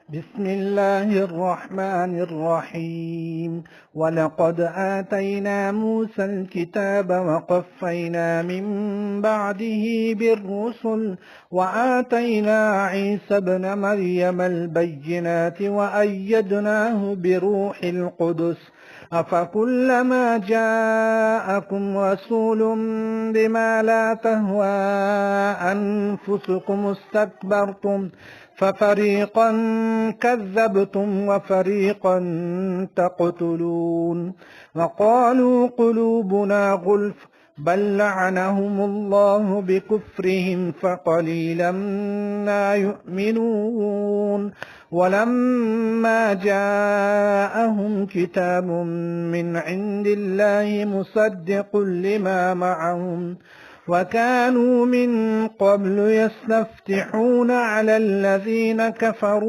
بسم الله الرحمن الرحيم. ولقد آتينا موسى الكتاب وقفينا من بعده بالرسل وآتينا عيسى ابن مريم البينات وأيدناه بروح القدس أفكلما جاءكم رسول بما لا تهوى أنفسكم استكبرتم ففريقا كذبتم وفريقا تقتلون وقالوا قلوبنا غلف بل لعنهم الله بكفرهم فقليلا ما يؤمنون ولما جاءهم كتاب من عند الله مصدق لما معهم وكانوا من قبل يستفتحون على الذين كفروا